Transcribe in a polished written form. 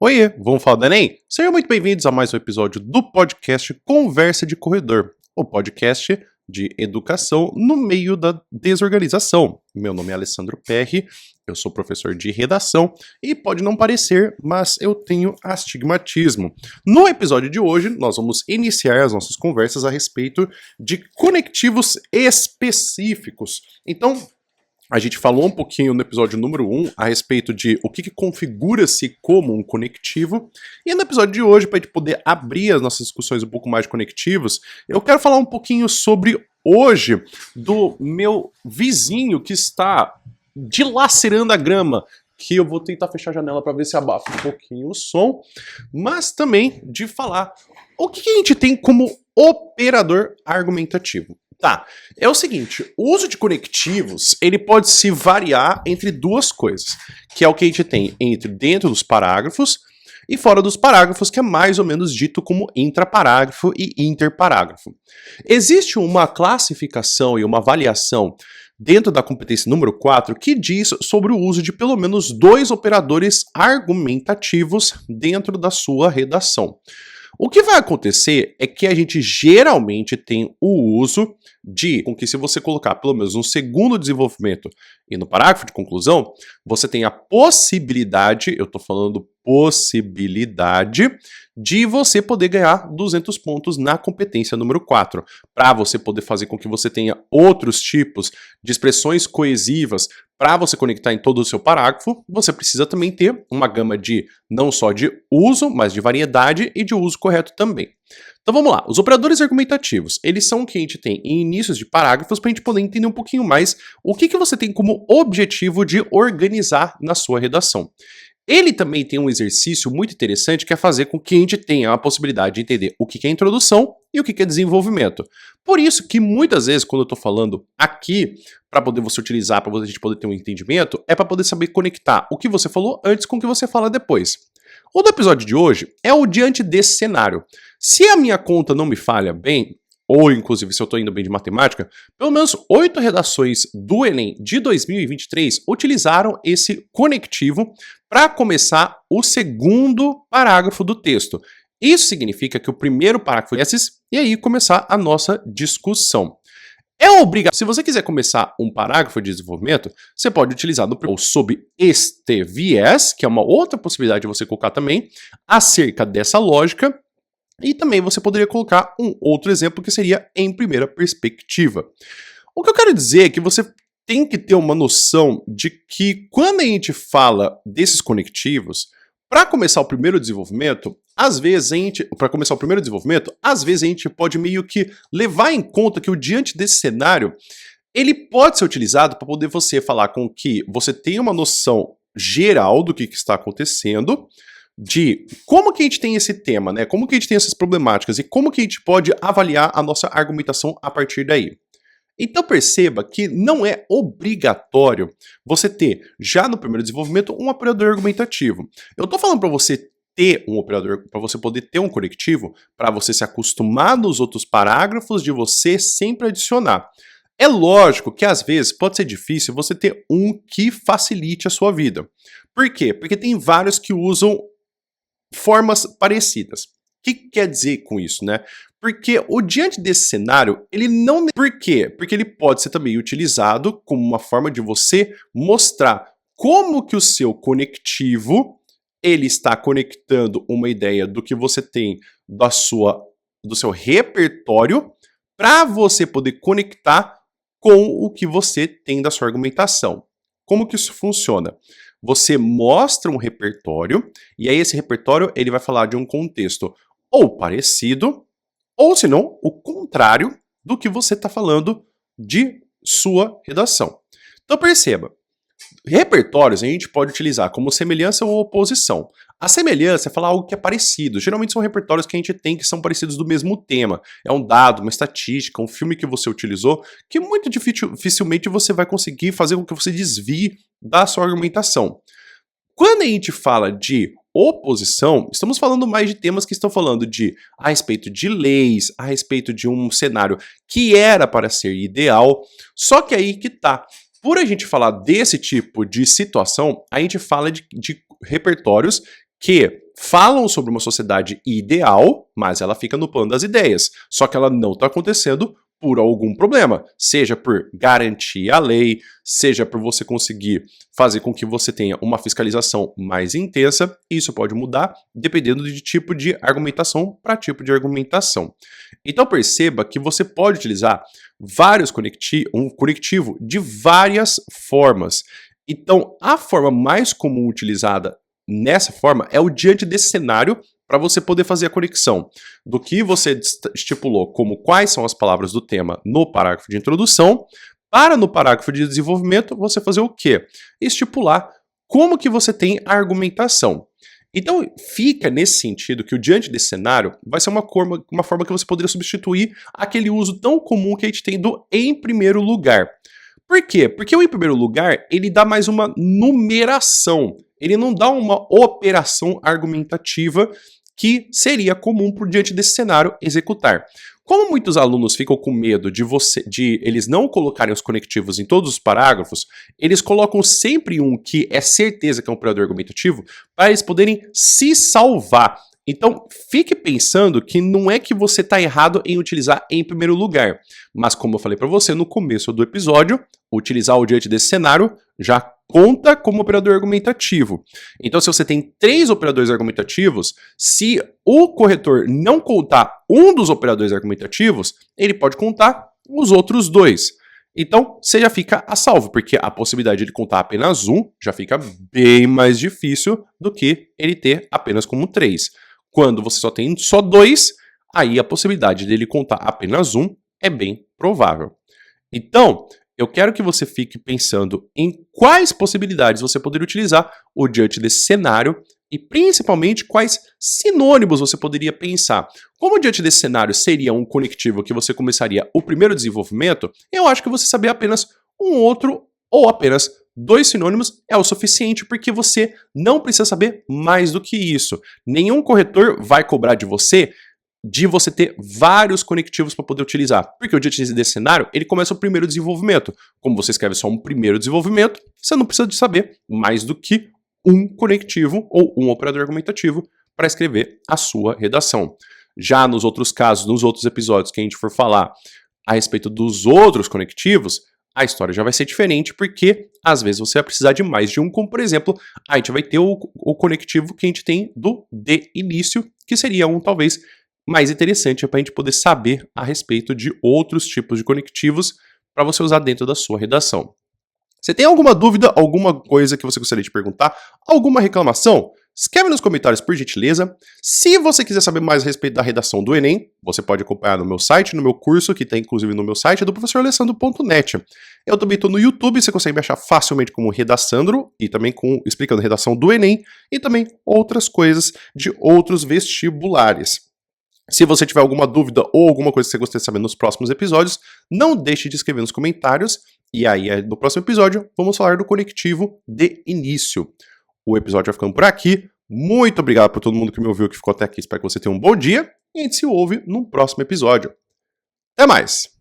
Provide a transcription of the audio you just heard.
Oiê, vamos falar do Enem? Sejam muito bem-vindos a mais um episódio do podcast Conversa de Corredor, o podcast de educação no meio da desorganização. Meu nome é Alessandro Perri, eu sou professor de redação e pode não parecer, mas eu tenho astigmatismo. No episódio de hoje, nós vamos iniciar as nossas conversas a respeito de conectivos específicos. Então, a gente falou um pouquinho no episódio número 1 a respeito de o que configura-se como um conectivo. E no episódio de hoje, para a gente poder abrir as nossas discussões um pouco mais de conectivos, eu quero falar um pouquinho sobre hoje do meu vizinho que está dilacerando a grama. Que eu vou tentar fechar a janela para ver se abafa um pouquinho o som. Mas também de falar o que a gente tem como operador argumentativo. Tá, é o seguinte, o uso de conectivos, ele pode se variar entre duas coisas, que é o que a gente tem dentro dos parágrafos e fora dos parágrafos, que é mais ou menos dito como intraparágrafo e interparágrafo. Existe uma classificação e uma avaliação dentro da competência número 4 que diz sobre o uso de pelo menos 2 operadores argumentativos dentro da sua redação. O que vai acontecer é que a gente geralmente tem o uso com que se você colocar pelo menos um segundo desenvolvimento e no parágrafo de conclusão, você tem a possibilidade, eu estou falando possibilidade, de você poder ganhar 200 pontos na competência número 4. Para você poder fazer com que você tenha outros tipos de expressões coesivas para você conectar em todo o seu parágrafo, você precisa também ter uma gama de não só de uso, mas de variedade e de uso correto também. Então vamos lá, os operadores argumentativos, eles são o que a gente tem em inícios de parágrafos para a gente poder entender um pouquinho mais o que você tem como objetivo de organizar na sua redação. Ele também tem um exercício muito interessante que é fazer com que a gente tenha a possibilidade de entender o que é introdução e o que é desenvolvimento. Por isso que muitas vezes quando eu estou falando aqui, para poder você utilizar, para a gente poder ter um entendimento, é para poder saber conectar o que você falou antes com o que você fala depois. O do episódio de hoje é o diante desse cenário. Se a minha conta não me falha bem, ou inclusive se eu estou indo bem de matemática, pelo menos 8 redações do Enem de 2023 utilizaram esse conectivo para começar o segundo parágrafo do texto. Isso significa que o primeiro parágrafo é esses, e aí começar a nossa discussão. É obrigado. Se você quiser começar um parágrafo de desenvolvimento, você pode utilizar ou sob este viés, que é uma outra possibilidade de você colocar também, acerca dessa lógica. E também você poderia colocar um outro exemplo que seria em primeira perspectiva. O que eu quero dizer é que você tem que ter uma noção de que quando a gente fala desses conectivos, para começar o primeiro desenvolvimento, às vezes a gente pode meio que levar em conta que o diante desse cenário, ele pode ser utilizado para poder você falar com que você tenha uma noção geral do que está acontecendo, de como que a gente tem esse tema, né? Como que a gente tem essas problemáticas e como que a gente pode avaliar a nossa argumentação a partir daí. Então perceba que não é obrigatório você ter, já no primeiro desenvolvimento, um operador argumentativo. Eu estou falando para você ter um operador, para você poder ter um conectivo, para você se acostumar nos outros parágrafos de você sempre adicionar. É lógico que às vezes pode ser difícil você ter um que facilite a sua vida. Por quê? Porque tem vários que usam formas parecidas. O que quer dizer com isso, né? Porque o diante desse cenário, ele não... Por quê? Porque ele pode ser também utilizado como uma forma de você mostrar como que o seu conectivo, ele está conectando uma ideia do que você tem do seu repertório para você poder conectar com o que você tem da sua argumentação. Como que isso funciona? Você mostra um repertório, e aí esse repertório ele vai falar de um contexto ou parecido, ou se não, o contrário do que você está falando de sua redação. Então perceba, repertórios a gente pode utilizar como semelhança ou oposição. A semelhança é falar algo que é parecido. Geralmente são repertórios que a gente tem que são parecidos do mesmo tema. É um dado, uma estatística, um filme que você utilizou, que muito dificilmente você vai conseguir fazer com que você desvie da sua argumentação. Quando a gente fala de oposição, estamos falando mais de temas que estão falando a respeito de leis, a respeito de um cenário que era para ser ideal, só que aí que tá. Por a gente falar desse tipo de situação, a gente fala de repertórios que falam sobre uma sociedade ideal, mas ela fica no plano das ideias. Só que ela não está acontecendo por algum problema, seja por garantir a lei, seja por você conseguir fazer com que você tenha uma fiscalização mais intensa. Isso pode mudar dependendo de tipo de argumentação para tipo de argumentação. Então perceba que você pode utilizar um conectivo de várias formas. Então a forma mais comum utilizada nessa forma é o diante desse cenário, para você poder fazer a conexão do que você estipulou como quais são as palavras do tema no parágrafo de introdução, para no parágrafo de desenvolvimento você fazer o quê? Estipular como que você tem a argumentação. Então fica nesse sentido que o diante desse cenário vai ser uma forma que você poderia substituir aquele uso tão comum que a gente tem do em primeiro lugar. Por quê? Porque o em primeiro lugar, ele dá mais uma numeração, ele não dá uma operação argumentativa que seria comum por diante desse cenário executar. Como muitos alunos ficam com medo de eles não colocarem os conectivos em todos os parágrafos, eles colocam sempre um que é certeza que é um operador argumentativo para eles poderem se salvar. Então, fique pensando que não é que você está errado em utilizar em primeiro lugar, mas como eu falei para você no começo do episódio, utilizar o diante desse cenário já conta como operador argumentativo. Então, se você tem 3 operadores argumentativos, se o corretor não contar um dos operadores argumentativos, ele pode contar os outros 2. Então, você já fica a salvo, porque a possibilidade de ele contar apenas um já fica bem mais difícil do que ele ter apenas como 3. Quando você só tem 2, aí a possibilidade dele contar apenas um é bem provável. Então, eu quero que você fique pensando em quais possibilidades você poderia utilizar o diante desse cenário e principalmente quais sinônimos você poderia pensar. Como diante desse cenário seria um conectivo que você começaria o primeiro desenvolvimento, eu acho que você saber apenas um outro ou apenas 2 sinônimos é o suficiente, porque você não precisa saber mais do que isso. Nenhum corretor vai cobrar de você ter vários conectivos para poder utilizar. Porque o diante desse cenário, ele começa o primeiro desenvolvimento. Como você escreve só um primeiro desenvolvimento, você não precisa de saber mais do que um conectivo ou um operador argumentativo para escrever a sua redação. Já nos outros casos, nos outros episódios que a gente for falar a respeito dos outros conectivos, a história já vai ser diferente, porque às vezes você vai precisar de mais de um, como por exemplo, a gente vai ter o conectivo que a gente tem do de início, que seria um talvez mais interessante para a gente poder saber a respeito de outros tipos de conectivos para você usar dentro da sua redação. Você tem alguma dúvida, alguma coisa que você gostaria de perguntar, alguma reclamação? Escreve nos comentários, por gentileza. Se você quiser saber mais a respeito da redação do Enem, você pode acompanhar no meu site, no meu curso, que tem inclusive no meu site, é do professoralessandro.net. Eu também estou no YouTube, você consegue me achar facilmente como Redassandro, e também explicando a redação do Enem, e também outras coisas de outros vestibulares. Se você tiver alguma dúvida ou alguma coisa que você gostaria de saber nos próximos episódios, não deixe de escrever nos comentários. E aí, no próximo episódio, vamos falar do conectivo de início. O episódio vai ficando por aqui. Muito obrigado por todo mundo que me ouviu, que ficou até aqui. Espero que você tenha um bom dia. E a gente se ouve num próximo episódio. Até mais!